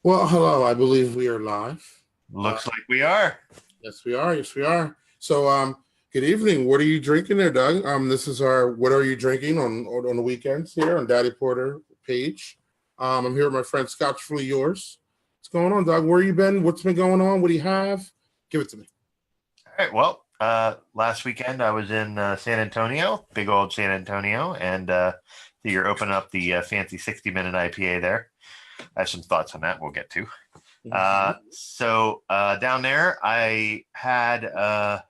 Well, hello. I believe we are live. Uh, Looks like we are. yes, we are. Yes, we are. So, good evening. What are you drinking there, Doug? This is our "What Are You Drinking" on the weekends here on Daddy Porter page. I'm here with my friend Scotchfully Yours. What's going on, Doug? Where you been? What's been going on? What do you have? Give it to me. All right. Well, last weekend I was in San Antonio, big old San Antonio, and you're opening up the fancy 60-minute IPA there. I have some thoughts on that we'll get to. Down there, I had a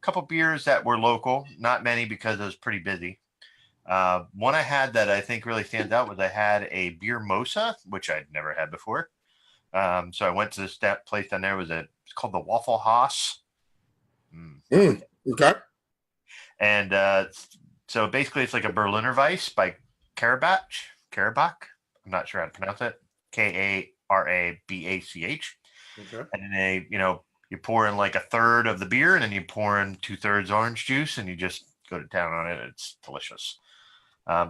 couple beers that were local, not many because I was pretty busy. One I had that I think really stands out was I had a beer mosa, which I'd never had before. So I went to this place down there. It's called the Waffle House. Okay. And so basically, it's like a Berliner Weiss by Karabach. Karabach. I'm not sure how to pronounce it. Karabach. Okay. And then you pour in like a third of the beer, and then you pour in 2/3 orange juice, and you just go to town on it. It's delicious.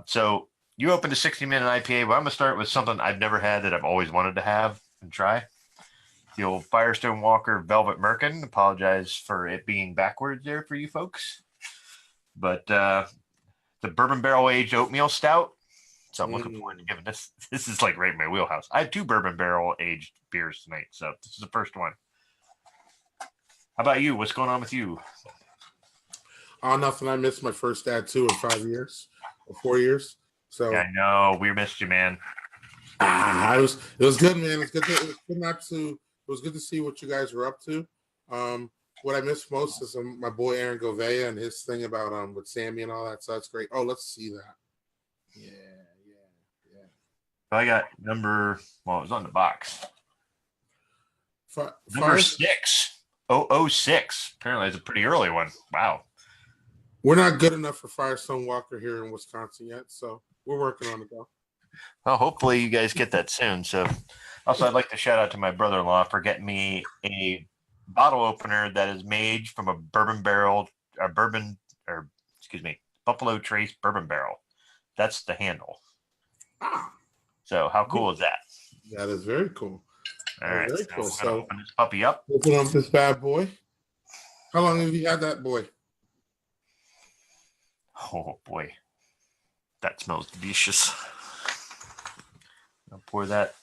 So you opened a 60-minute IPA, but I'm gonna start with something I've never had that I've always wanted to have and try. The old Firestone Walker Velvet Merkin. Apologize for it being backwards there for you folks. But the bourbon barrel aged oatmeal stout. So I'm looking forward to giving this. This is like right in my wheelhouse. I had two bourbon barrel aged beers tonight, so this is the first one. How about you? What's going on with you? Oh, nothing. I missed my first dad too in 5 years or 4 years. So Yeah, I know we missed you, man. it was good, man. It was good to see what you guys were up to. What I miss most is my boy Aaron Govea and his thing about with Sammy and all that. So that's great. Oh, let's see that. Yeah, yeah. I got well, it was on the box. Number Fire. 6. 006. Apparently, it's a pretty early one. Wow. We're not good enough for Firestone Walker here in Wisconsin yet, so we're working on it though. Well, hopefully you guys get that soon. So, also, I'd like to shout out to my brother-in-law for getting me a bottle opener that is made from a Buffalo Trace bourbon barrel. That's the handle. So, how cool is that? That is very cool. All right, very so cool. we're gonna So open this puppy up. open up this bad boy. How long have you had that boy? Oh boy, that smells delicious. I'll pour that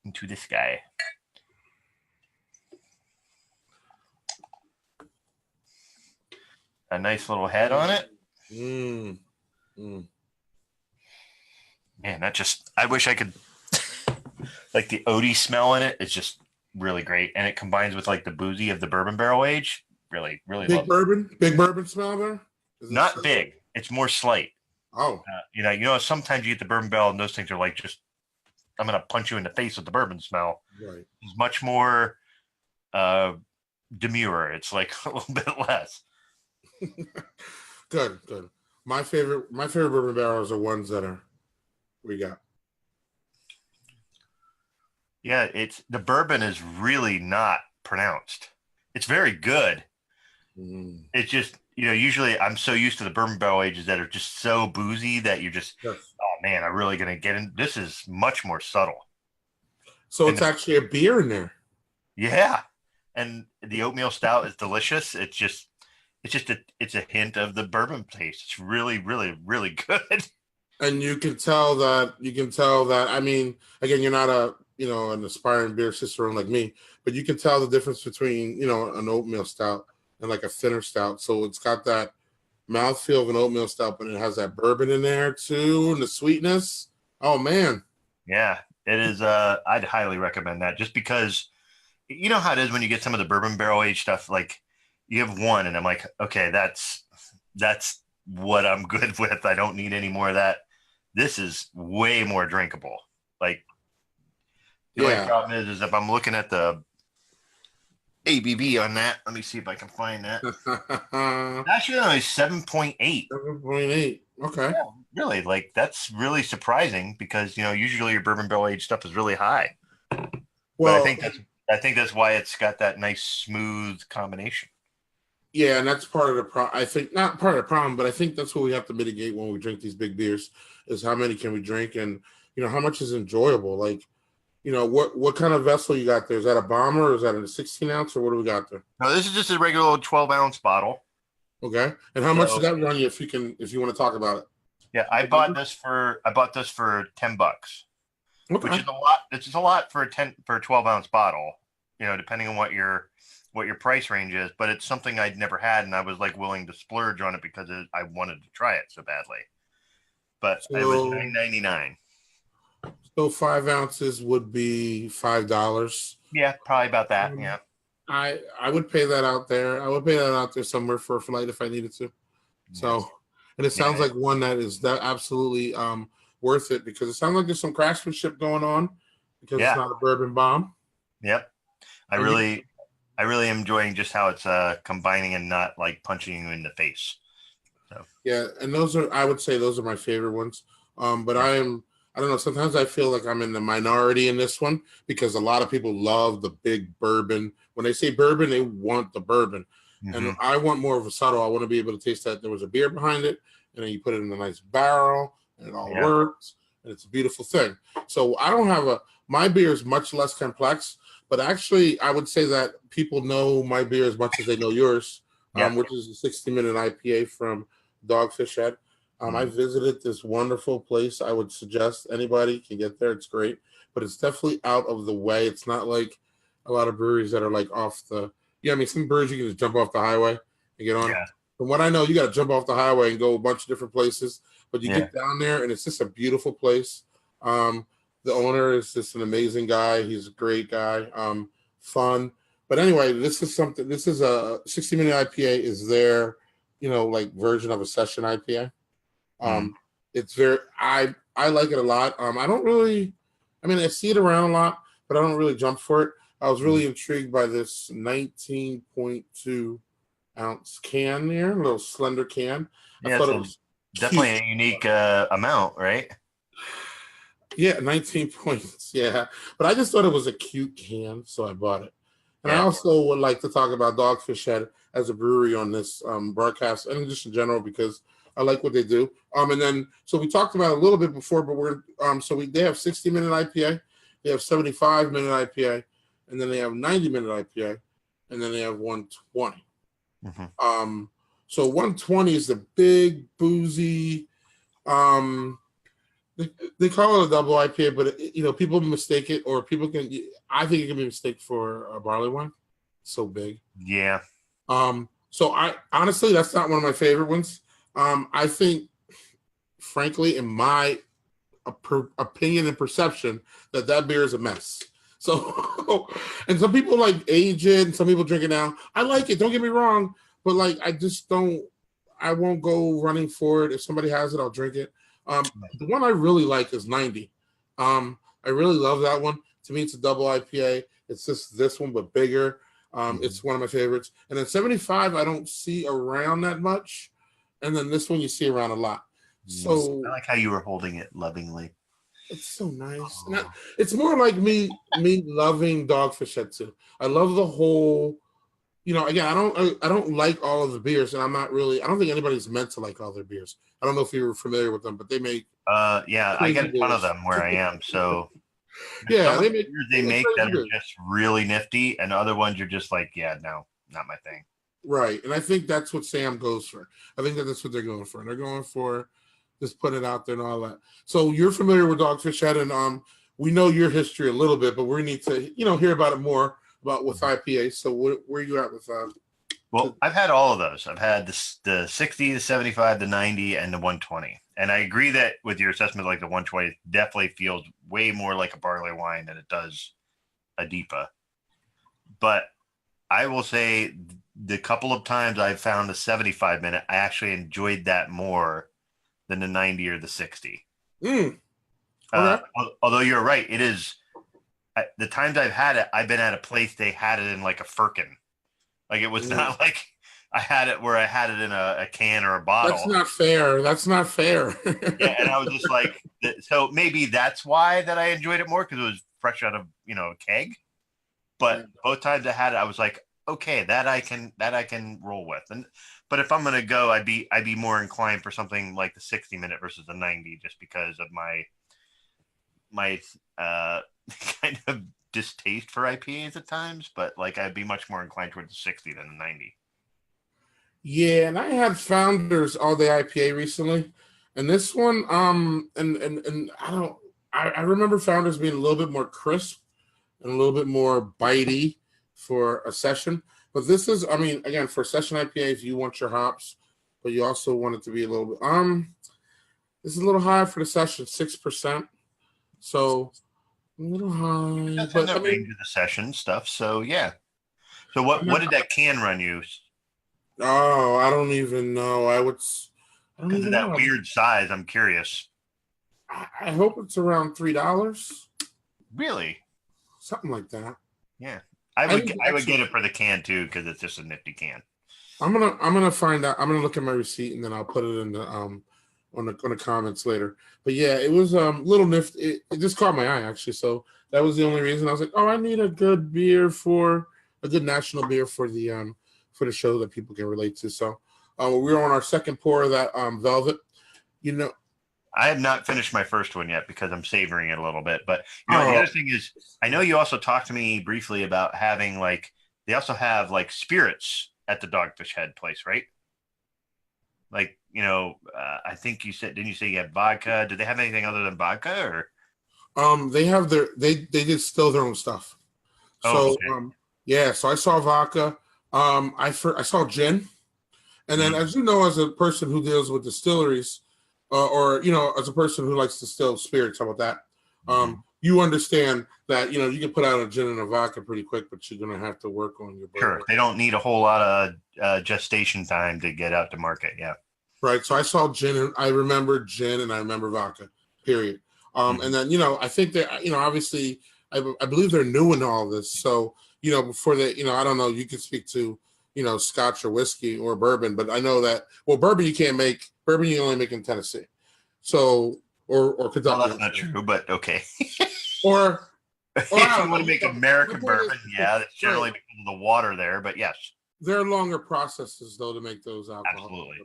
into this guy. A nice little head on it. Man, I wish I could, like the oaty smell in it is just really great. And it combines with like the boozy of the bourbon barrel age. Really, really Big bourbon smell there? Not big. It's more slight. Oh. Sometimes you get the bourbon barrel and those things are like I'm going to punch you in the face with the bourbon smell. Right. It's much more demure. It's like a little bit less. Good. My favorite bourbon barrels are ones that we got. Yeah, the bourbon is really not pronounced. It's very good. It's just, usually I'm so used to the bourbon barrel ages that are just so boozy that you're just, yes. Oh man, I'm really going to get in. This is much more subtle. So it's actually a beer in there. Yeah. And the oatmeal stout is delicious. It's a hint of the bourbon taste. It's really, really, really good. And you can tell that, I mean, again, you're not an aspiring beer cicerone like me, but you can tell the difference between, an oatmeal stout and like a thinner stout. So it's got that mouthfeel of an oatmeal stout, but it has that bourbon in there too, and the sweetness. Oh man. Yeah, it is. I'd highly recommend that just because you know how it is when you get some of the bourbon barrel aged stuff, like you have one and I'm like, okay, that's what I'm good with. I don't need any more of that. This is way more drinkable. Like the only problem is if I'm looking at the ABV on that, let me see if I can find that. Actually, only 7.8. 7.8. Okay. Yeah, really, like that's really surprising because usually your bourbon barrel aged stuff is really high. Well, but I think that's why it's got that nice smooth combination. Yeah, and that's part of the problem. I think not part of the problem, but I think that's what we have to mitigate when we drink these big beers is how many can we drink and how much is enjoyable. Like What kind of vessel you got there? Is that a bomber or is that a 16 ounce or what do we got there? No, this is just a regular old 12-ounce bottle. Okay. And how much So does that run you if you want to talk about it? yeah, I bought this for $10, which Okay. is a lot. It's just a lot for a 12-ounce bottle, depending on what your price range is, but it's something I'd never had, and I was like willing to splurge on it because I wanted to try it so badly. But it was So $9.99. so 5 ounces would be $5. Yeah, probably about that. Um, Yeah. I would pay that out there. I would pay that out there somewhere for a flight if I needed to. Yes. So, and it sounds Yeah. like one that is that absolutely worth it because it sounds like there's some craftsmanship going on because it's Yeah. not a bourbon bomb. Yep. I And you, really, I really am enjoying just how it's combining and not like punching you in the face. So yeah, and I would say those are my favorite ones. But yeah. I don't know. Sometimes I feel like I'm in the minority in this one because a lot of people love the big bourbon. When they say bourbon, they want the bourbon. And Mm-hmm. I want more of a subtle. I want to be able to taste that there was a beer behind it, and then you put it in a nice barrel, and it all Yeah. works, and it's a beautiful thing. So I don't have my beer is much less complex, but actually I would say that people know my beer as much as they know yours, Yeah. which is a 60-minute IPA from Dogfish Head. I Mm. visited this wonderful place. I would suggest anybody can get there. It's great, but it's definitely out of the way. It's not like a lot of breweries that are like off the. Yeah, I mean, some breweries you can just jump off the highway and get on. Yeah. From what I know, you got to jump off the highway and go a bunch of different places. But you Yeah. get down there, and it's just a beautiful place. Um, the owner is just an amazing guy. He's a great guy. Fun. But anyway, this is something. This is a 60-minute IPA. Is their, like version of a session IPA. Mm. It's very. I like it a lot. I don't really. I mean, I see it around a lot, but I don't really jump for it. I was Mm. really intrigued by this 19.2 ounce can here, a little slender can. I Yeah. thought It's it was cute. definitely a unique amount, right? Yeah, 19 points. Yeah. But I just thought it was a cute can, so I bought it. And I Yeah. also would like to talk about Dogfish Head as a brewery on this broadcast and just in general because I like what they do. And then so we talked about it a little bit before, but they have 60-minute IPA, they have 75-minute IPA, and then they have 90-minute IPA, and then they have 120. Mm-hmm. So 120 is the big boozy. Um, they call it a double IPA, but people mistake it, or people can. I think it can be mistaken for a barley wine. It's so big. Yeah. So I honestly, that's not one of my favorite ones. I think, frankly, in my opinion and perception, that beer is a mess. So, and some people like age it, and some people drink it now. I like it. Don't get me wrong, but like I just don't. I won't go running for it. If somebody has it, I'll drink it. The one I really like is 90. I really love that one. To me, it's a double IPA. It's just this one, but bigger. Mm-hmm. It's one of my favorites. And then 75, I don't see around that much. And then this one you see around a lot. Yes. So I like how you were holding it lovingly. it's so nice. And Oh. it's more like me loving Dogfish Head too. I love the whole. Again, I don't like all of the beers, and I don't think anybody's meant to like all their beers. I don't know if you were familiar with them, but they make Yeah, I get crazy a ton of beers. them where I am. So there's Yeah, some of they the make beers they make that crazy are beers. just really nifty, and other ones you're just like, yeah, no, not my thing. Right, and I think that's what Sam goes for. I think that's what they're going for. They're going for just put it out there and all that. So you're familiar with Dogfish Head, and we know your history a little bit, but we need to hear about it more about with IPA. So where are you at with Well, I've had all of those. I've had the 60, the 75, the 90, and the 120. And I agree that with your assessment, like the 120 definitely feels way more like a barley wine than it does a Deepa. But I will say the couple of times I've found the 75-minute, I actually enjoyed that more than the 90 or the 60. Okay. Although you're right, it is the times I've had it, I've been at a place they had it in like a firkin. Like it was not like I had it where I had it in a can or a bottle. That's not fair. That's not fair. Yeah, and I was just like, so maybe that's why that I enjoyed it more because it was fresh out of a keg. But both times I had it, I was like, okay, that I can roll with. But if I'm gonna go, I'd be more inclined for something like the 60-minute versus the 90, just because of my kind of distaste for IPAs at times, but like I'd be much more inclined towards the 60 than the 90. Yeah, and I had Founders All Day IPA recently, and this one, and I remember Founders being a little bit more crisp and a little bit more bitey for a session. But this is, I mean, again, for session IPAs, you want your hops, but you also want it to be a little bit, this is a little high for the session, 6%. So a little high, That's in but the I range mean, of the session stuff. So yeah. So what did that can run you? oh, I don't even know. I don't Because of even that know. weird size, I'm curious. I hope it's around $3, Really? something like that. Yeah. I need to I would actually. get it for the can too, because it's just a nifty can. I'm gonna find out. I'm gonna look at my receipt and then I'll put it in the on the comments later. But yeah, it was little nifty. It just caught my eye actually. So that was the only reason I was like, oh, I need a good beer for a good national beer for the show that people can relate to. So we were on our second pour of that Velvet. You know, I have not finished my first one yet because I'm savoring it a little bit. But you know, the oh, other thing is, I know you also talked to me briefly about having like they also have like spirits at the Dogfish Head place, right? Like I think you said, didn't you say you had vodka? Did they have anything other than vodka or? they have they distill their own stuff. Oh, So okay. yeah, so I saw vodka. I saw gin. And then, Mhm. as you know, as a person who deals with distilleries, or as a person who likes to distill spirits, how about that? Mhm. You understand that you can put out a gin and a vodka pretty quick, but you're gonna have to work on your Sure. bourbon, They don't need a whole lot of gestation time to get out to market. Yeah. right? So I saw gin, and I remember gin, and I remember vodka. Period. And Mhm. then I think that obviously I believe they're new in all this. So before they I don't know. You could speak to Scotch or whiskey or bourbon, but I know that bourbon you can't make. Bourbon you only make in Tennessee. So or Well, Kentucky, that's I'm not sorry. true, but okay. Or I If you don't want know. to make The American point is, bourbon, yeah, that's right. generally because of the water there. But yes, There are longer processes though to make those alcohols. absolutely.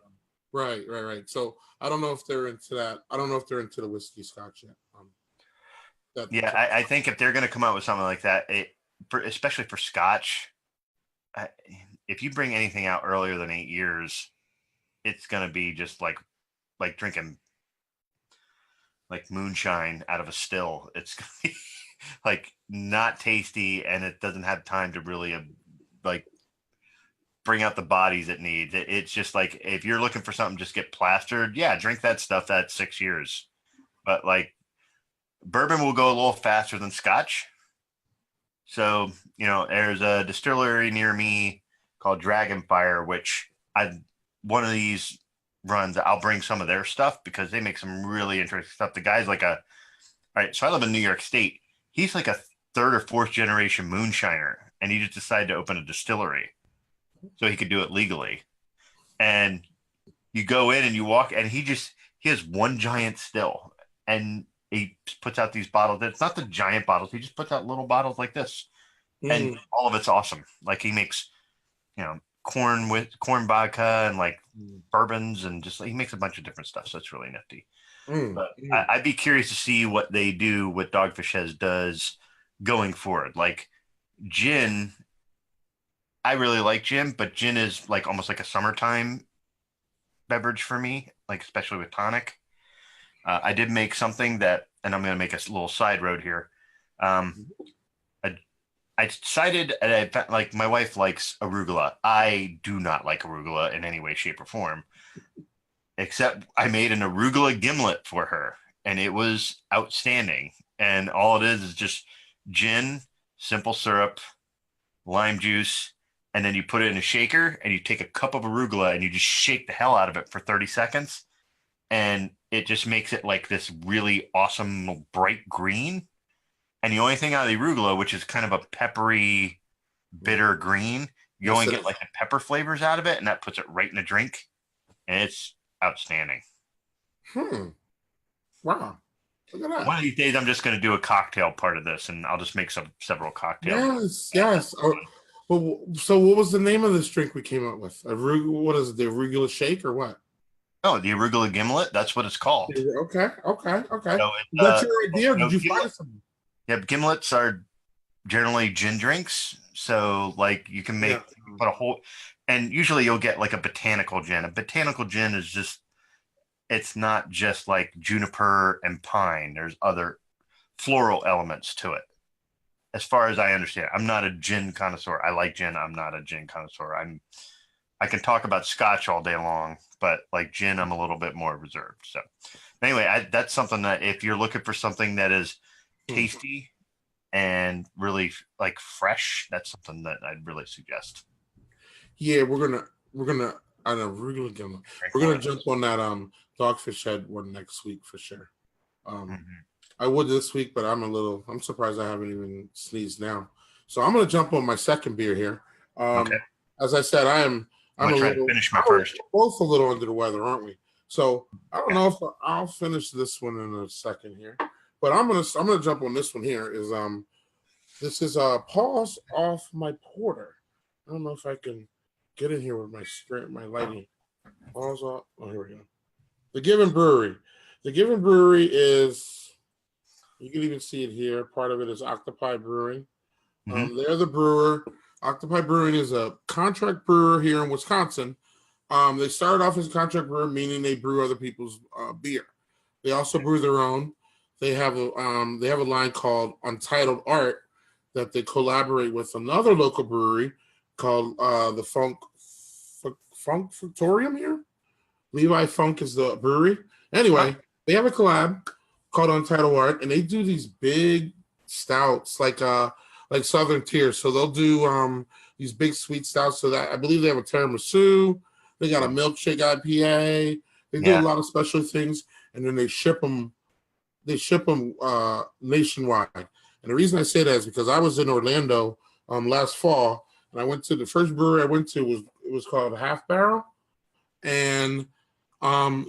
Right. So I don't know if they're into that. I don't know if they're into the whiskey Scotch yet. That Yeah, I think if they're going to come out with something like that, especially for Scotch, I, if you bring anything out earlier than 8 years, it's going to be just like drinking like moonshine out of a still. It's gonna be like not tasty, and it doesn't have time to really like bring out the bodies it needs. It's just like if you're looking for something just get plastered, yeah, drink that stuff. That's 6 years, but like bourbon will go a little faster than Scotch. So there's a distillery near me called Dragonfire, which I one of these runs. I'll bring some of their stuff because they make some really interesting stuff. The guy's like all right. So I live in New York State. He's like a third or fourth generation moonshiner, and he just decided to open a distillery so he could do it legally. And you go in and you walk, and he has one giant still, and he puts out these bottles. It's not the giant bottles. He just puts out little bottles like this, and Mm, all of it's awesome. Like he makes, corn with corn vodka and like bourbons, and just he makes a bunch of different stuff. So it's really nifty. mm, But mm. I'd be curious to see what they do, what Dogfish Head does going forward. Like gin, I really like gin, but gin is like almost like a summertime beverage for me, like especially with tonic. I did make something that, and I'm going to make a little side road here. Um, I, I decided, like my wife likes arugula. I do not like arugula in any way, shape, or form, except I made an arugula gimlet for her, and it was outstanding. And all it is just gin, simple syrup, lime juice, and then you put it in a shaker and you take a cup of arugula and you just shake the hell out of it for 30 seconds. And it just makes it like this really awesome bright green. And the only thing out of the arugula, which is kind of a peppery, bitter green, you Yes, only it get is. like the pepper flavors out of it, and that puts it right in a drink. And it's outstanding. Hmm. Wow. Look at One that. of these days, I'm just going to do a cocktail part of this, and I'll just make several cocktails. Yes. Yes. Oh, well, so what was the name of this drink we came up with? What is it? The arugula shake or what? Oh, the arugula gimlet. That's what it's called. Okay. Okay. Okay. So Is that it's your idea, or did no you find gimlet. something? Yep, gimlets are generally gin drinks. So like you can Yeah. put a whole, and usually you'll get like a botanical gin. A botanical gin is just, it's not just like juniper and pine. There's other floral elements to it. As far as I understand, I'm not a gin connoisseur. I like gin. I'm not a gin connoisseur. I can talk about scotch all day long, but like gin, I'm a little bit more reserved. So anyway, that's something that if you're looking for something that is tasty and really like fresh, that's something that I'd really suggest. Yeah, we're gonna on Arugula Gimlet. We're gonna jump on that Dogfish Head one next week for sure. I would this week, but I'm surprised I haven't even sneezed now. So I'm gonna jump on my second beer here. Okay. As I said, I'm gonna try to finish my first. Both a little under the weather, aren't we? So I don't know if I'll finish this one in a second here, but I'm gonna jump on this one here. This is Pause Off My Porter. I don't know if I can get in here with my lighting. Pause off. Oh, here we go. The Giving Brewery. The Giving Brewery is, you can even see it here. Part of it is Octopi Brewery. They're the brewer. Octopi Brewing is a contract brewer here in Wisconsin. They started off as a contract brewer, meaning they brew other people's beer. They also brew their own. They have a line called Untitled Art that they collaborate with another local brewery called the Funk Factorium here. Levi Funk is the brewery. Anyway, they have a collab called Untitled Art, and they do these big stouts like Southern Tier. So they'll do these big sweet stouts. So that I believe they have a tiramisu. They got a milkshake IPA. They do a lot of special things, and then they ship them. They ship them nationwide. And the reason I say that is because I was in Orlando last fall, and I went to the first brewery I went to was called Half Barrel, and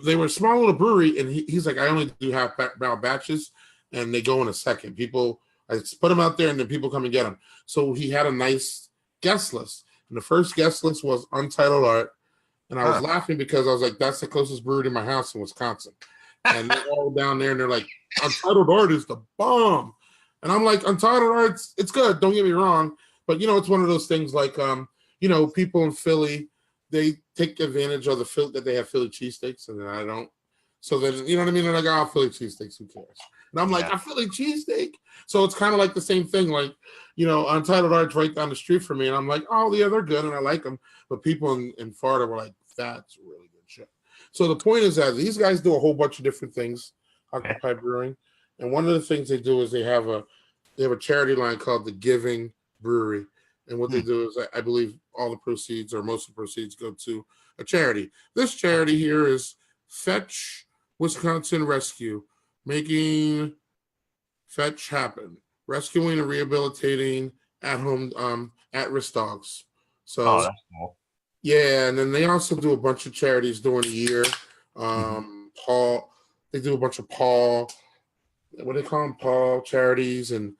they were a small little brewery. And he's like, I only do half barrel batches, and they go in a second. I just put them out there, and then people come and get them. So he had a nice guest list, and the first guest list was Untitled Art, and I was laughing because I was like, that's the closest brewery to my house in Wisconsin, and they're all down there, and they're like, Untitled Art is the bomb. And I'm like, Untitled Art, it's good. Don't get me wrong. But, it's one of those things like, people in Philly, they take advantage of the Philly, that they have Philly cheesesteaks, and then I don't. So then, you know what I mean? They're like, oh, Philly cheesesteaks, who cares? And I'm like, a Philly cheesesteak? So it's kind of like the same thing. Like, Untitled Art's right down the street from me. And I'm like, oh, yeah, they're good, and I like them. But people in Florida were like, that's really good shit. So the point is that these guys do a whole bunch of different things, Octopi Brewing. And one of the things they do is they have a charity line called the Giving Brewery. And what they do is, I believe all the proceeds or most of the proceeds go to a charity. This charity here is Fetch Wisconsin Rescue, making Fetch happen, rescuing and rehabilitating at-home at-risk dogs. So, that's cool. Yeah, and then they also do a bunch of charities during the year. They do a bunch of what do they call them? Paw charities, and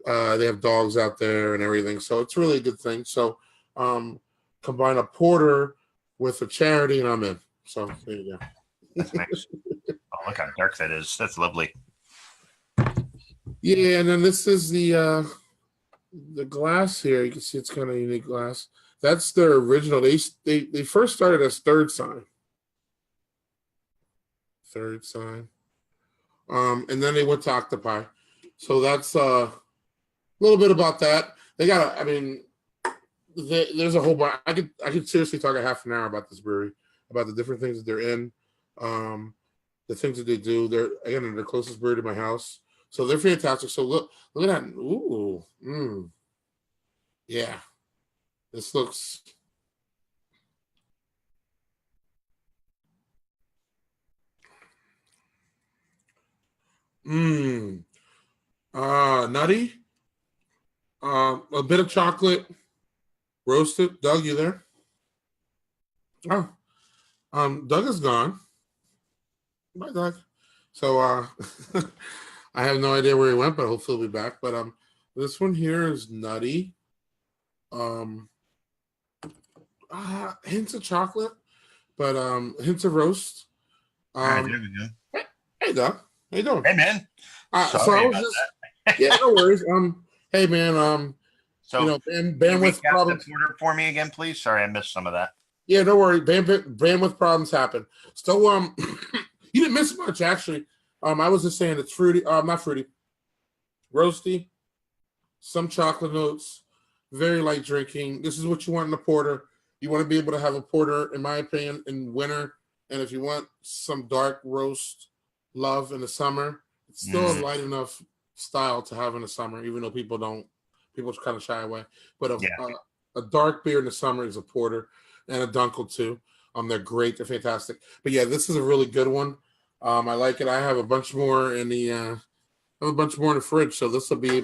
they have dogs out there and everything. So it's really a good thing. So combine a porter with a charity, and I'm in. So there you go. That's nice. Oh, look how dark that is. That's lovely. Yeah, and then this is the glass here. You can see it's kind of unique glass. That's their original. They first started as Third Sign. Third Sign. And then they went to Octopi. So that's a little bit about that. They got there's a whole bunch. I could seriously talk a half an hour about this brewery, about the different things that they're in, the things that they do. They're the closest brewery to my house. So they're fantastic. So look at that. Ooh. Yeah. This looks nutty. A bit of chocolate, roasted. Doug, you there? Oh, Doug is gone. Bye, Doug. So, I have no idea where he went, but hopefully he'll be back. But this one here is nutty. Hints of chocolate, but hints of roast. All right, there we go. Hey, Doug. How you doing? Hey, man. So I was Yeah, no worries. Hey man, So can you bandwidth recap the problems. porter for me again, please? Sorry, I missed some of that. Yeah, don't worry. Bandwidth problems happen. So, you didn't miss much actually. I was just saying it's fruity. Not fruity, roasty, some chocolate notes, very light drinking. This is what you want in a porter. You want to be able to have a porter, in my opinion, in winter, and if you want some dark roast love in the summer, it's still a Mm, light enough style to have in the summer, even though people kind of shy away. But yeah. a dark beer in the summer is a porter, and a dunkel too. They're great. They're fantastic. But yeah, this is a really good one. I like it. I have a bunch more in the in the fridge, so this will be a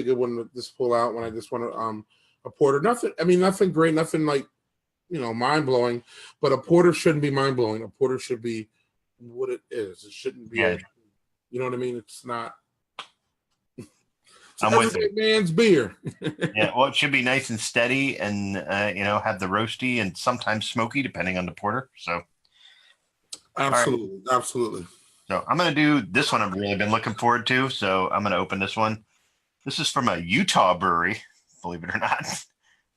good one to just pull out when I just want to a porter. Nothing. I mean, nothing great. Nothing like mind blowing. But a porter shouldn't be mind blowing. A porter should be what it is. It shouldn't be Yeah, you know what I mean? It's not. It's I'm with everyday you. man's beer. Yeah, well, it should be nice and steady, and have the roasty and sometimes smoky, depending on the porter. So, all right. Absolutely, absolutely. So I'm gonna do this one. I've really been looking forward to. So I'm gonna open this one. This is from a Utah brewery, believe it or not,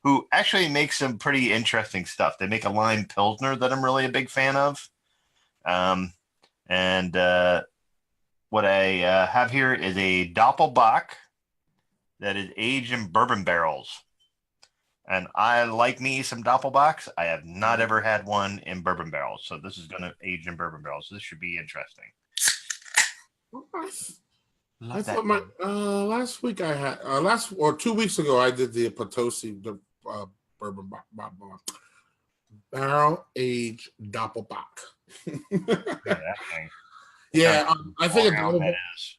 who actually makes some pretty interesting stuff. They make a lime pilsner that I'm really a big fan of. Um, and what I have here is a Doppelbock that is aged in bourbon barrels. And I like me some Doppelbocks. I have not ever had one in bourbon barrels. So this is going to age in bourbon barrels. So this should be interesting. I Love that. thought my last week I had last or 2 weeks ago I did the Potosi bourbon barrel aged Doppelbock. That thing. Yeah, I think a That Doppelbock. is.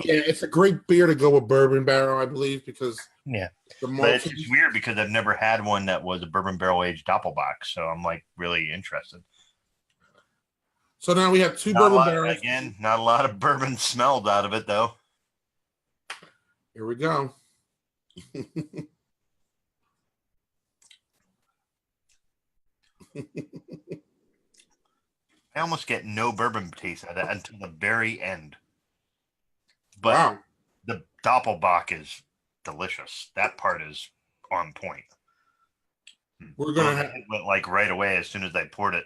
Yeah, it's a great beer to go with bourbon barrel, I believe, because Yeah. the But it's malty. just weird because I've never had one that was a bourbon barrel aged Doppelbock. So I'm like really interested. So now we have two Not a bourbon lot, barrels. again, not a lot of bourbon smelled out of it though. Here we go. I almost get no bourbon taste out of it until the very end. But Wow. the Doppelbock is delicious. That part is on point. We're gonna It went like right away as soon as I poured it.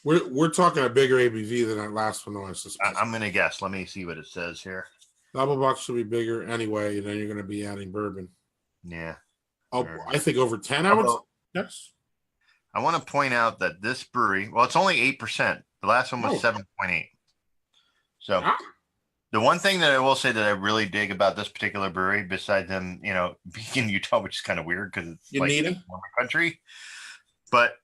we're talking a bigger ABV than that last one, though, I suspect. I'm gonna guess. Let me see what it says here. Doppelbock should be bigger anyway, and then you're gonna be adding bourbon. Yeah. Oh, I think over 10 I would. Yes. I want to point out that this brewery, well, it's only 8%. The last one was 7.8. So the one thing that I will say that I really dig about this particular brewery, besides them, being in Utah, which is kind of weird because it's like a warmer country, but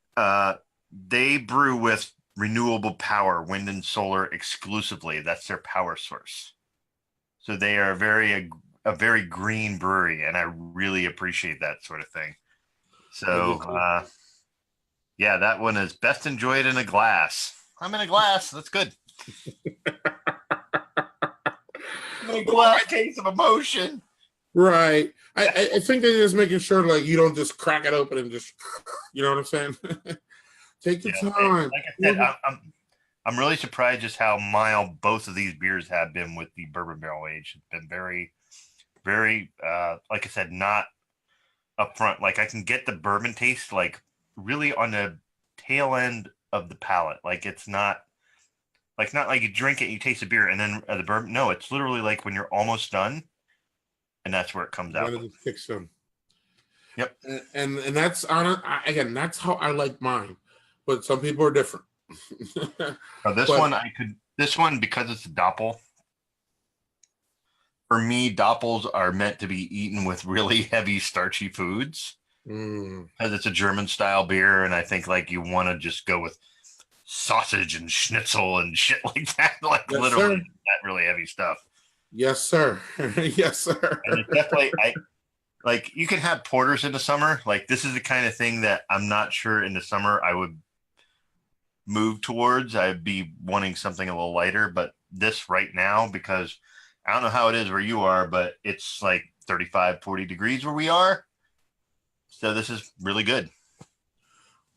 they brew with renewable power, wind and solar exclusively. That's their power source. So they are a very green brewery, and I really appreciate that sort of thing. So yeah, that one is best enjoyed in a glass. I'm in a glass. That's good. I'm in a glass case of emotion. Right. I think they're just making sure like you don't just crack it open and just, you know what I'm saying? Take your time. Like I said, I'm really surprised just how mild both of these beers have been with the bourbon barrel age. It's been very, very, like I said, not upfront. Like I can get the bourbon taste like really on the tail end of the palate. Like it's not like you drink it, you taste the beer, and then the bourbon. No, it's literally like when you're almost done, and that's where it comes out. Wanted to fix them. Yep. And that's on again. That's how I like mine, but some people are different. This one because it's a doppel. For me, doppels are meant to be eaten with really heavy, starchy foods. Because it's a German style beer, and I think like you want to just go with sausage and schnitzel and shit like that, like yes, literally that really heavy stuff. Yes, sir. Yes, sir. And it's definitely like you can have porters in the summer. Like this is the kind of thing that I'm not sure in the summer I would move towards. I'd be wanting something a little lighter, but this right now, because I don't know how it is where you are, but it's like 35, 40 degrees where we are. So this is really good.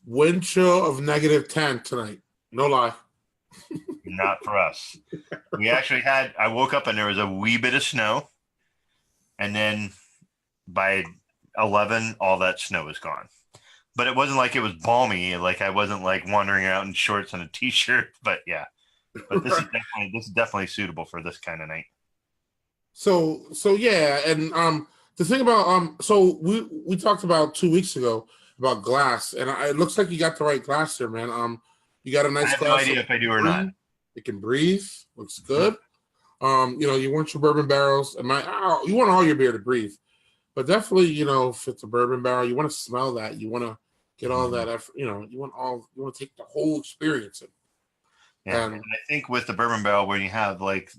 Wind chill of -10 tonight. No lie. Not for us. We actually had. I woke up and there was a wee bit of snow, and then by 11, all that snow was gone. But it wasn't like it was balmy. Like I wasn't like wandering out in shorts and a t-shirt. But yeah, but this is definitely suitable for this kind of night. So yeah, and the thing about so we talked about 2 weeks ago about glass, and it looks like you got the right glass there, man. You got a I nice have no glass. idea if I do or not. It can breathe. Looks good. You want your bourbon barrels, and you want all your beer to breathe, but definitely, if it's a bourbon barrel, you want to smell that. You want to get all that effort. You want to take the whole experience in. Yeah, and I think with the bourbon barrel, when you have like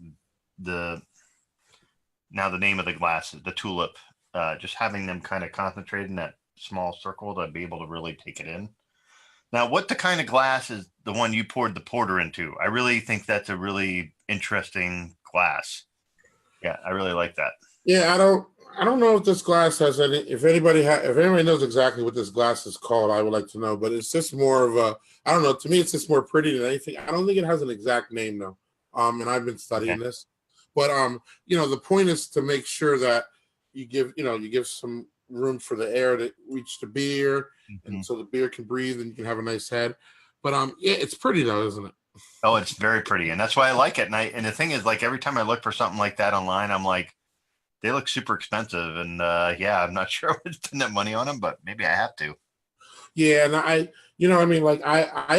the name of the glass, the tulip, just having them kind of concentrate in that small circle to be able to really take it in. Now, what the kind of glass is the one you poured the porter into? I really think that's a really interesting glass. Yeah, I really like that. Yeah, I don't know if this glass has any. If anybody knows exactly what this glass is called, I would like to know. But it's just more of a. I don't know. To me, it's just more pretty than anything. I don't think it has an exact name though. And I've been studying this. But the point is to make sure that you give some room for the air to reach the beer, and so the beer can breathe and you can have a nice head. But yeah, it's pretty though, isn't it? Oh, it's very pretty, and that's why I like it. And the thing is, like every time I look for something like that online, I'm like, they look super expensive, and yeah, I'm not sure I would spend that money on them, but maybe I have to. Yeah, and I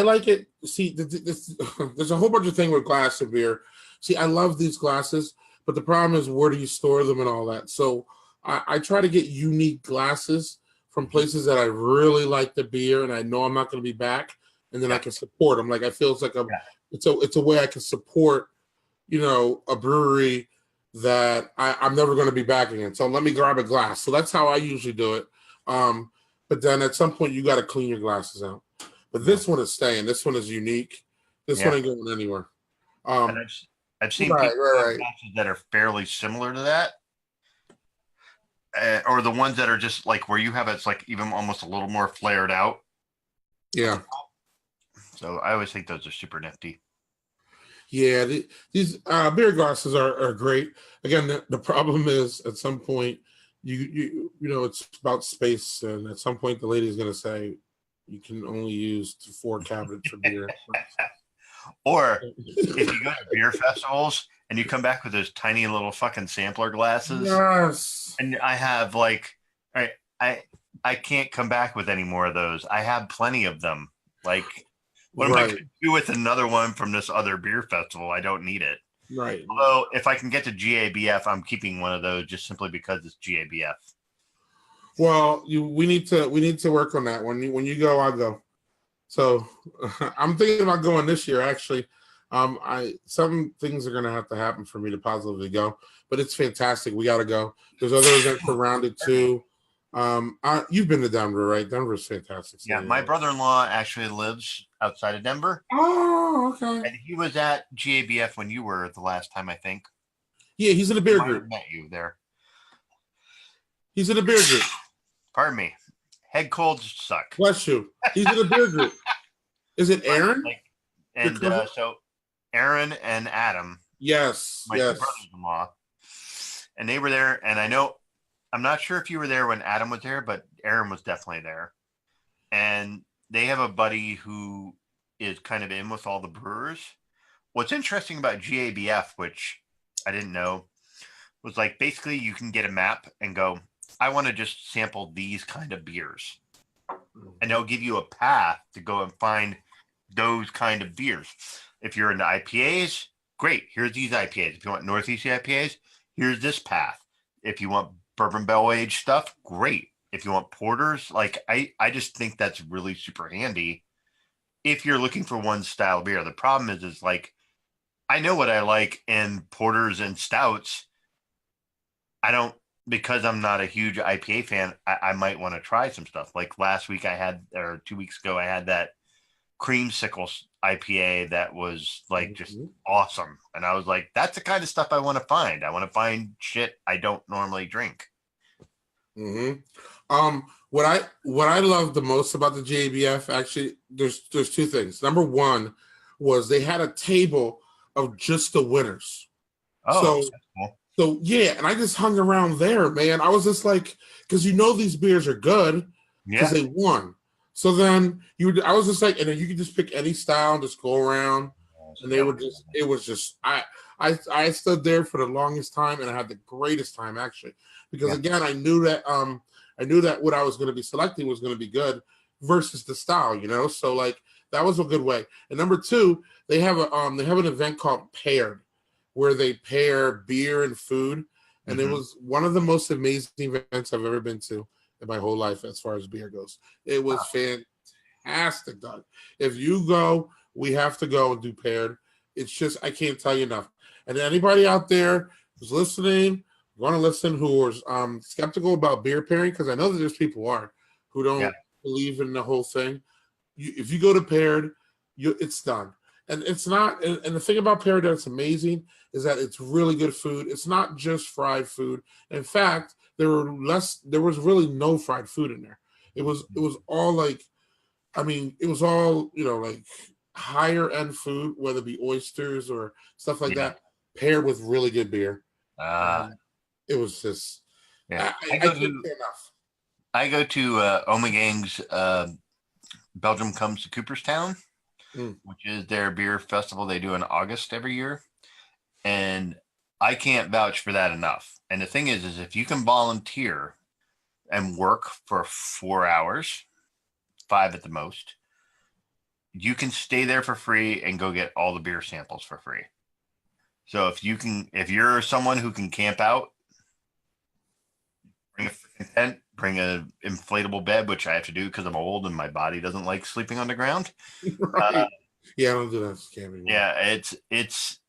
like it. See, there's a whole bunch of thing with glass and beer. See, I love these glasses, but the problem is where do you store them and all that. So I try to get unique glasses from places that I really like the beer and I know I'm not going to be back, and then I can support them. Like I feel it's like it's a way I can support, a brewery that I'm never going to be back again. So let me grab a glass. So that's how I usually do it. But then at some point you got to clean your glasses out. But this one is staying. This one is unique. This one ain't going anywhere. And I've seen people have glasses that are fairly similar to that. Or the ones that are just like where you have it's like even almost a little more flared out. Yeah. So I always think those are super nifty. Yeah, these beer glasses are great. Again, the problem is at some point it's about space, and at some point the lady is going to say you can only use 4 cabinets for beer. Or if you go to beer festivals and you come back with those tiny little fucking sampler glasses, yes, and I have like, I can't come back with any more of those. I have plenty of them. Like, what am I going to do with another one from this other beer festival? I don't need it. Right. Although, if I can get to GABF, I'm keeping one of those just simply because it's GABF. Well, we need to work on that. When you go, I'll go. So I'm thinking about going this year. Actually, some things are going to have to happen for me to positively go. But it's fantastic. We got to go. There's other events around it too. You've been to Denver, right? Denver's fantastic. Yeah, my brother-in-law actually lives outside of Denver. Oh, okay. And he was at GABF when you were the last time, I think. Yeah, he's in a beer group. Met you there. He's in a beer group. Pardon me. Head colds suck. Bless you. He's in a beer group. Is it Aaron? So Aaron and Adam. Yes. My two brothers-in-law. And they were there, and I'm not sure if you were there when Adam was there, but Aaron was definitely there. And they have a buddy who is kind of in with all the brewers. What's interesting about GABF, which I didn't know, was like basically you can get a map and go, I want to just sample these kind of beers. And they'll give you a path to go and find those kind of beers. If you're into IPAs, great. Here's these IPAs. If you want Northeast IPAs, here's this path. If you want bourbon barrel aged stuff, great. If you want porters, like I just think that's really super handy if you're looking for one style of beer. The problem is like I know what I like in porters and stouts. Because I'm not a huge IPA fan, I might want to try some stuff. Like last week or 2 weeks ago, I had that creamsicle IPA that was like just awesome. And I was like, that's the kind of stuff I want to find. I want to find shit I don't normally drink. What I love the most about the JBF, actually, there's 2 things. Number one, was they had a table of just the winners. Oh, that's cool. So yeah, and I just hung around there, man. I was just like, because these beers are good because they won. So then I was just like, and then you could just pick any style and just go around, and they were just, it was just, I stood there for the longest time, and I had the greatest time actually, because again, I knew that what I was going to be selecting was going to be good versus the style, So like that was a good way. And number two, they have an event called Paired, where they pair beer and food. And it was one of the most amazing events I've ever been to in my whole life as far as beer goes. It was fantastic, Doug. If you go, we have to go and do Paired. It's just, I can't tell you enough. And anybody out there who's listening, want to listen, who is skeptical about beer pairing, because I know that there's people who don't believe in the whole thing. If you go to Paired, it's done. And it's not, and the thing about Paired that's amazing is that it's really good food. It's not just fried food. In fact, there was really no fried food in there. It was all like, it was all, like higher end food, whether it be oysters or stuff like that, paired with really good beer. It was just, I can't say enough. I go to Omegang's Belgium Comes to Cooperstown, which is their beer festival they do in August every year. And I can't vouch for that enough. And the thing is if you can volunteer and work for 4 hours, 5 at the most, you can stay there for free and go get all the beer samples for free. So if you're someone who can camp out, bring a freaking tent, bring an inflatable bed, which I have to do because I'm old and my body doesn't like sleeping on the ground. Right. I don't do that camping. Yeah, it's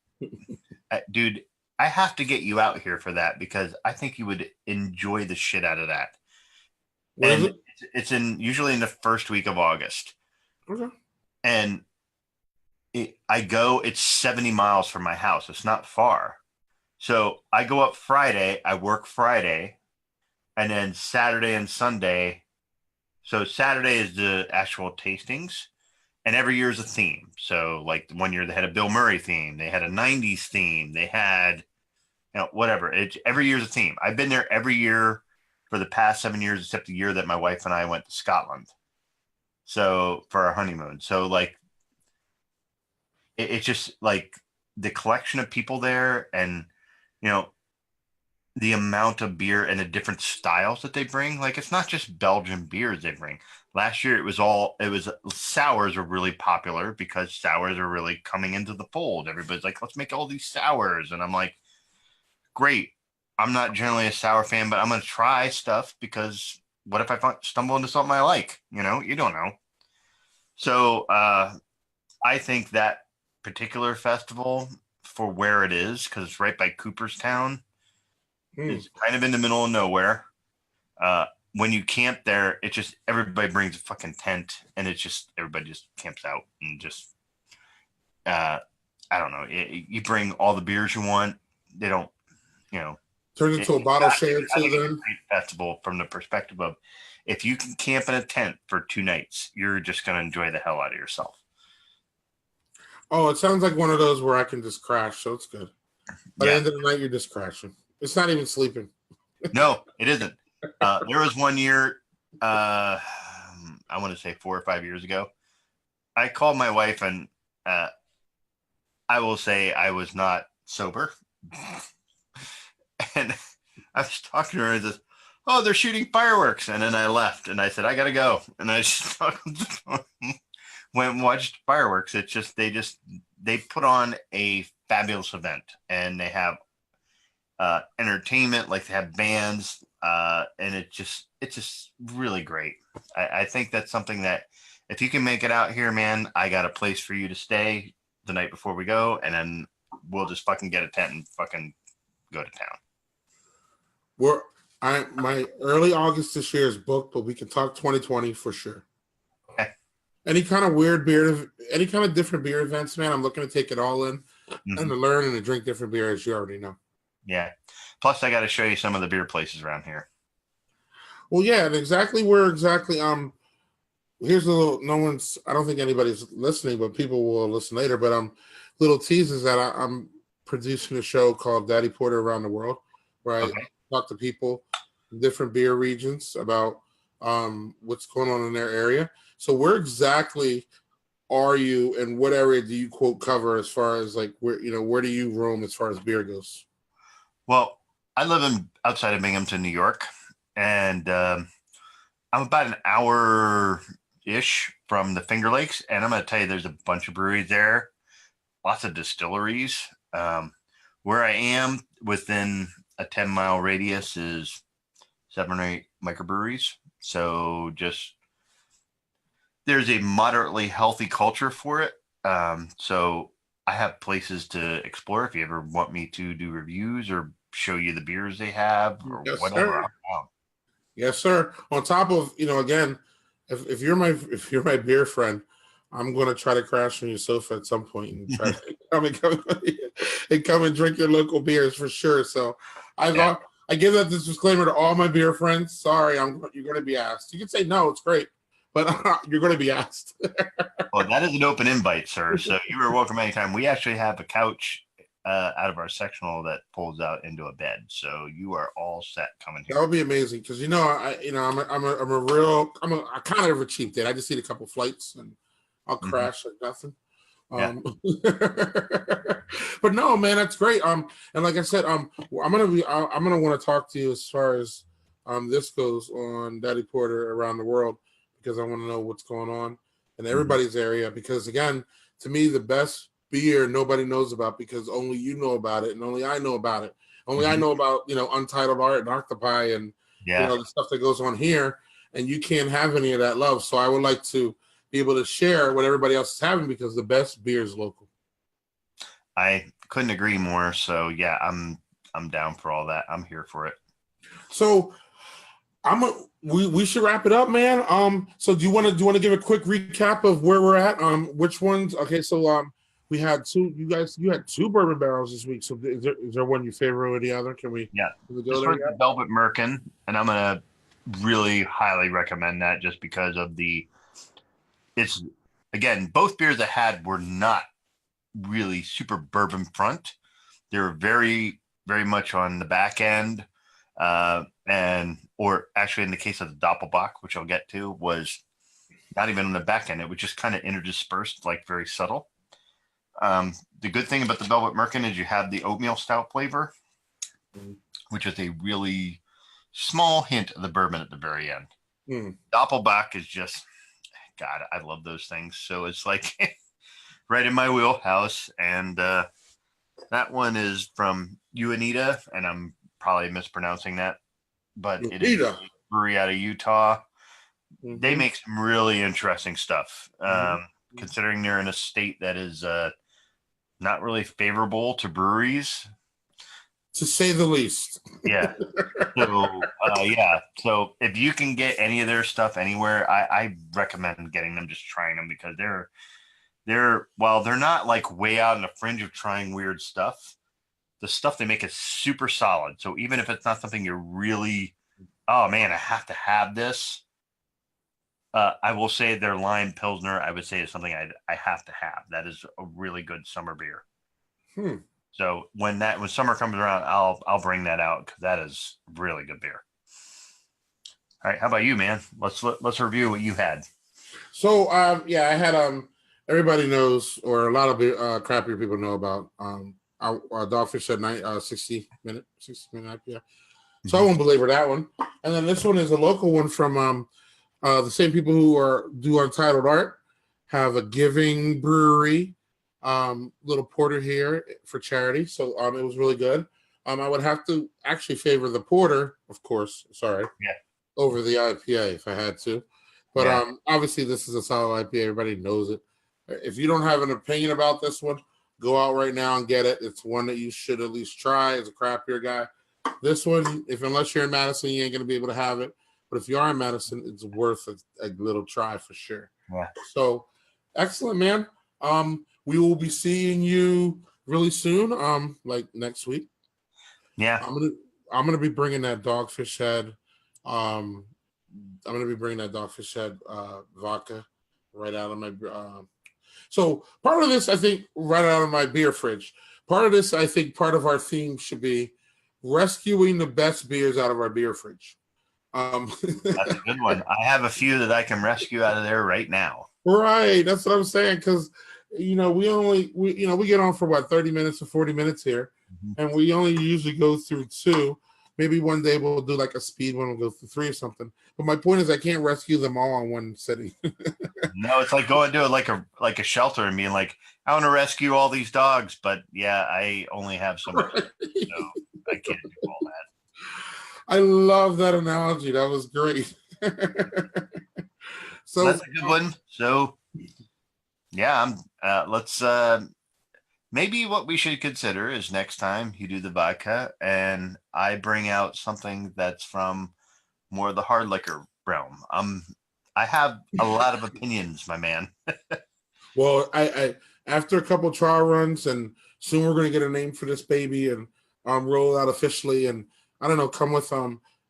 dude, I have to get you out here for that because I think you would enjoy the shit out of that. Where is it? It's usually in the first week of August. Okay. And it's 70 miles from my house. It's not far. So I go up Friday, I work Friday, and then Saturday and Sunday. So Saturday is the actual tastings, and every year is a theme. So like 1 year they had a Bill Murray theme. They had a 90s theme. They had, whatever. Every year is a theme. I've been there every year for the past 7 years, except the year that my wife and I went to Scotland. So for our honeymoon. So like, it's just like the collection of people there and, the amount of beer and the different styles that they bring. Like, it's not just Belgian beers they bring. Last year, sours were really popular because sours are really coming into the fold. Everybody's like, let's make all these sours. And I'm like, great. I'm not generally a sour fan, but I'm going to try stuff because what if I stumble into something I like? You don't know. So I think that particular festival, for where it is, because it's right by Cooperstown, it's kind of in the middle of nowhere. When you camp there, it just, everybody brings a fucking tent and it's just, everybody just camps out and just, I don't know. You bring all the beers you want. They don't, turn into a bottle share too. Then it's a great festival from the perspective of if you can camp in a tent for 2 nights, you're just going to enjoy the hell out of yourself. Oh, it sounds like one of those where I can just crash, so it's good. By the end of the night, you're just crashing. It's not even sleeping. No, it isn't. There was 1 year, I want to say 4 or 5 years ago. I called my wife and I will say I was not sober. And I was talking to her and says, "Oh, they're shooting fireworks." And then I left and I said, "I got to go." And I just went and watched fireworks. It's just, they put on a fabulous event and they have entertainment, like they have bands, and it's just really great. I think that's something that if you can make it out here, man, I got a place for you to stay the night before we go, and then we'll just fucking get a tent and fucking go to town. My early August this year is booked, but we can talk 2020 for sure. Okay. Any kind of weird beer, any kind of different beer events, man, I'm looking to take it all in and to learn and to drink different beer, as you already know. Yeah. Plus, I got to show you some of the beer places around here. Well, yeah, and here's a little. No one's. I don't think anybody's listening, but people will listen later. But little teases that I'm producing a show called Daddy Porter Around the World, where I Okay. talk to people in different beer regions about what's going on in their area. So where exactly are you, and what area do you quote cover as far as like where do you roam as far as beer goes? Well, I live in outside of Binghamton, New York, and I'm about an hour ish from the Finger Lakes, and I'm going to tell you, there's a bunch of breweries there, lots of distilleries. Where I am within a 10-mile radius is 7 or 8 microbreweries. So just there's a moderately healthy culture for it. So I have places to explore if you ever want me to do reviews or show you the beers they have or Yes, whatever. sir. Yes, sir. On top of, again, if you're my beer friend, I'm gonna try to crash on your sofa at some point and try to come and drink your local beers for sure. So Yeah. I give that this disclaimer to all my beer friends. Sorry, you're gonna be asked. You can say no, it's great, but you're gonna be asked. Well, that is an open invite, sir. So you are welcome anytime. We actually have a couch out of our sectional that pulls out into a bed. So you are all set coming That here. would be amazing because I kind of a cheap date. I just need a couple flights and I'll crash like nothing. Yeah. But no, man, that's great. And like I said, I'm gonna want to talk to you as far as this goes on Daddy Porter Around the World, because I want to know what's going on in everybody's area. Because again, to me, the best beer nobody knows about because only you know about it and only I know about it. Only I know about Untitled Art and Octopi and the stuff that goes on here, and you can't have any of that love. So I would like to be able to share what everybody else is having because the best beer is local. I couldn't agree more. So yeah, I'm down for all that. I'm here for it. So we should wrap it up, man. So do you want to give a quick recap of where we're at? Which ones? Okay, so we had two. You had two bourbon barrels this week. So is there one you favor over the other? Can we? Yeah. Can we This go there was the Velvet Merkin, and I'm gonna really highly recommend that just because of it's again, both beers I had were not really super bourbon front. They were very, very much on the back end. Or actually in the case of the Doppelbock, which I'll get to, was not even on the back end. It was just kind of interdispersed, like very subtle. The good thing about the Velvet Merkin is you have the oatmeal stout flavor, which is a really small hint of the bourbon at the very end. Doppelbock is just, God, I love those things. So it's like right in my wheelhouse. And that one is from Uinita, and I'm probably mispronouncing that, but it is a brewery out of Utah. They make some really interesting stuff. Considering they're in a state that is not really favorable to breweries, to say the least. Yeah. So if you can get any of their stuff anywhere, I recommend getting them, just trying them, because while they're not like way out on the fringe of trying weird stuff, the stuff they make is super solid. So even if it's not something you're really, oh man, I have to have this. I will say their lime pilsner, I would say, is something I have to have. That is a really good summer beer. So when summer comes around, I'll bring that out, because that is really good beer. All right, how about you, man? Let's review what you had. So I had everybody knows, or a lot of craft beer people know about our Dogfish at 60 minute IPA. So I won't belabor that one. And then this one is a local one from the same people who do Untitled Art, have a Giving Brewery little porter here for charity. So it was really good. I would have to actually favor the porter, of course. Sorry. Yeah. Over the IPA if I had to. But obviously this is a solid IPA. Everybody knows it. If you don't have an opinion about this one, go out right now and get it. It's one that you should at least try as a craft beer guy. This one, unless you're in Madison, you ain't going to be able to have it. But if you are in Madison, it's worth a little try for sure. Yeah. So excellent, man. We will be seeing you really soon. Like next week. Yeah. I'm gonna be bringing that Dogfish Head I'm gonna be bringing that Dogfish Head vodka right out of my. So part of this, I think, right out of my beer fridge. Part of this, I think, part of our theme should be rescuing the best beers out of our beer fridge. That's a good one. I have a few that I can rescue out of there right now. Right, that's what I'm saying. Because we get on for what 30 minutes or 40 minutes here, and we only usually go through 2. Maybe one day we'll do like a speed one. We'll go through 3 or something. But my point is, I can't rescue them all in one sitting. No, it's like going to like a shelter and being like, I want to rescue all these dogs, but yeah, I only have so much, so I can't do all that. I love that analogy. That was great. So that's a good one. So yeah, let's maybe what we should consider is next time you do the vodka and I bring out something that's from more of the hard liquor realm. I have a lot of opinions, my man. Well, I after a couple trial runs, and soon we're going to get a name for this baby and roll it out officially. And I don't know, come with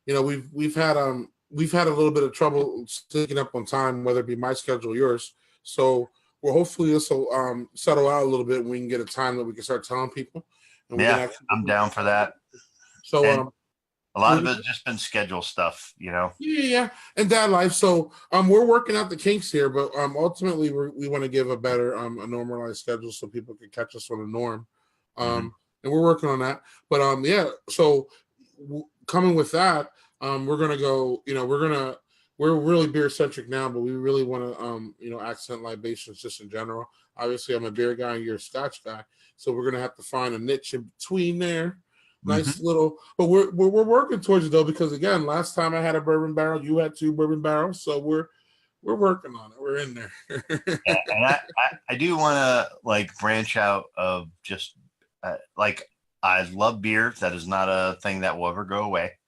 we've had a little bit of trouble sticking up on time, whether it be my schedule or yours. So hopefully this will settle out a little bit and we can get a time that we can start telling people. And yeah, I'm down for that. So a lot of it's just been schedule stuff, Yeah, and dad life. So we're working out the kinks here, but ultimately we want to give a better a normalized schedule so people can catch us on a norm. And we're working on that. But so coming with that, we're gonna go. We're really beer centric now, but we really want to accent libations just in general. Obviously, I'm a beer guy and you're a Scotch guy, so we're gonna have to find a niche in between there. Nice little, but we're working towards it though, because again, last time I had a bourbon barrel, you had 2 bourbon barrels, so we're working on it. We're in there. Yeah, and I do want to branch out of just I love beer. That is not a thing that will ever go away,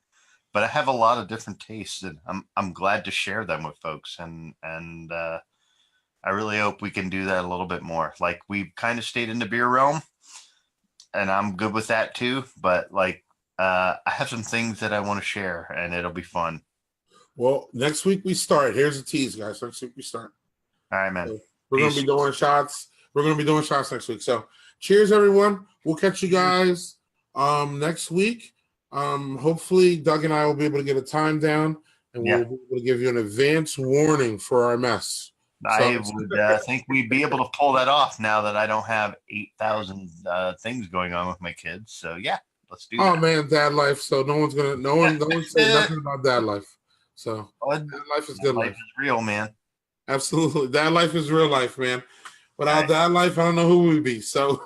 but I have a lot of different tastes, and I'm glad to share them with folks, and I really hope we can do that a little bit more. Like we kind of stayed in the beer realm. And I'm good with that too. But I have some things that I want to share, and it'll be fun. Well, next week we start. Here's the tease, guys. Next week we start. All right, man. So we're going to be doing shots. We're going to be doing shots next week. So cheers, everyone. We'll catch you guys next week. Hopefully, Doug and I will be able to get a time down, and we'll be able to give you an advance warning for our mess. I would think we'd be able to pull that off now that I don't have 8,000 things going on with my kids. So yeah, let's do that. Oh man, dad life. So no one say nothing about dad life. So dad life is good life. Life is real, man. Absolutely, dad life is real life, man. Without dad life, I don't know who we'd be. So,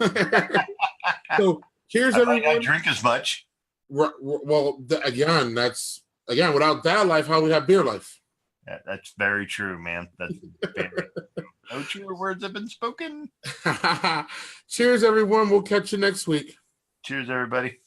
so cheers, everyone. I don't drink as much. Well, again, without dad life, how would we have beer life? Yeah, that's very true, man. That's very true. No truer words have been spoken. Cheers, everyone. We'll catch you next week. Cheers, everybody.